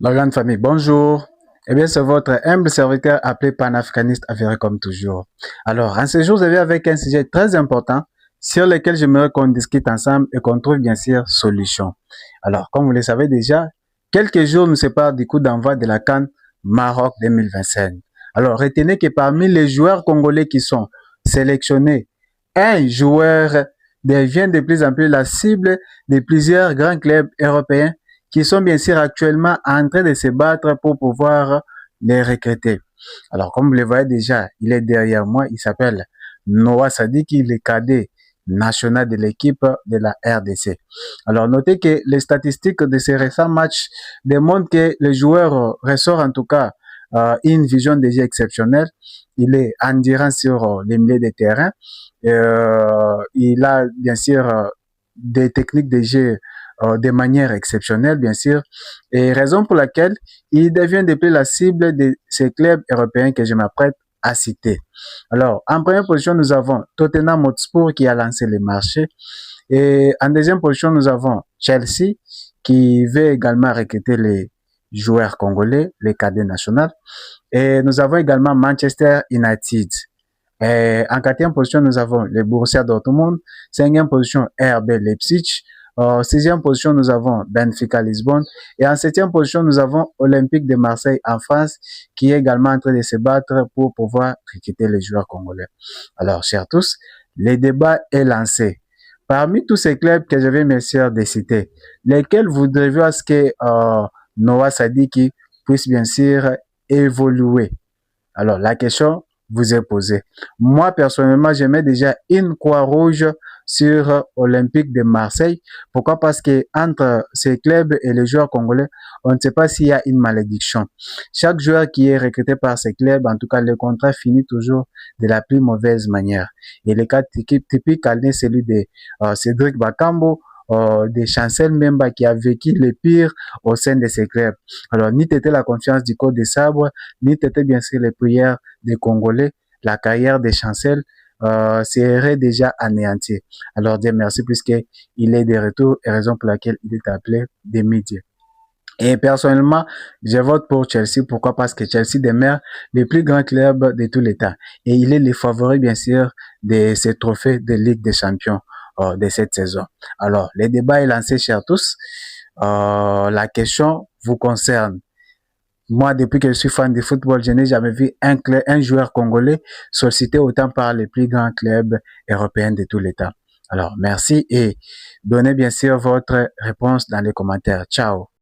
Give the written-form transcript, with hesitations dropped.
La grande famille, bonjour. Eh bien, c'est votre humble serviteur appelé panafricaniste avéré comme toujours. Alors, en ce jour, je viens avec un sujet très important sur lequel j'aimerais qu'on discute ensemble et qu'on trouve bien sûr solution. Alors, comme vous le savez déjà, quelques jours nous séparent du coup d'envoi de la CAN Maroc 2025. Alors, retenez que parmi les joueurs congolais qui sont sélectionnés, un joueur devient de plus en plus la cible de plusieurs grands clubs européens qui sont bien sûr actuellement en train de se battre pour pouvoir les recruter. Alors, comme vous le voyez déjà, il est derrière moi, il s'appelle Noah Sadiki, le cadet national de l'équipe de la RDC. Alors, notez que les statistiques de ces récents matchs démontrent que le joueur ressort en tout cas une vision de jeu exceptionnelle. Il est endurant sur les milieux de terrain. Il a bien sûr des techniques de jeu de manière exceptionnelle, bien sûr, et raison pour laquelle il devient depuis la cible de ces clubs européens que je m'apprête à citer. Alors, en première position, nous avons Tottenham Hotspur qui a lancé le marché, et en deuxième position, nous avons Chelsea qui veut également recruter les joueurs congolais, les cadets nationaux, et nous avons également Manchester United. Et en quatrième position, nous avons le Borussia Dortmund. Cinquième position, RB Leipzig. Sixième position, nous avons Benfica Lisbonne. Et en septième position, nous avons Olympique de Marseille en France, qui est également en train de se battre pour pouvoir recruter les joueurs congolais. Alors, chers tous, le débat est lancé. Parmi tous ces clubs que je vais bien sûr de citer, lesquels voudriez-vous à ce que Noah Sadiki puisse bien sûr évoluer? Alors, la question vous est posée. Moi, personnellement, je mets déjà une croix rouge sur Olympique de Marseille. Pourquoi? Parce que entre ces clubs et les joueurs congolais, on ne sait pas s'il y a une malédiction. Chaque joueur qui est recruté par ces clubs, en tout cas, le contrat finit toujours de la plus mauvaise manière. Et le cas typique, est celui de Cédric Bakambo, de Chancel Memba qui a vécu le pire au sein de ces clubs. Alors, ni t'étais la confiance du code de sabre, ni t'étais bien sûr les prières des Congolais, la carrière de Chancel serait déjà anéantie. Alors, Dieu merci puisqu'il est de retour et raison pour laquelle il est appelé des médias. Et personnellement, je vote pour Chelsea. Pourquoi? Parce que Chelsea demeure le plus grand club de tous les temps. Et il est le favori, bien sûr, de ces trophées de Ligue des Champions de cette saison. Alors, le débat est lancé, chers tous. La question vous concerne. Moi, depuis que je suis fan de football, je n'ai jamais vu un joueur congolais sollicité autant par les plus grands clubs européens de tous les temps. Alors, merci et donnez bien sûr votre réponse dans les commentaires. Ciao.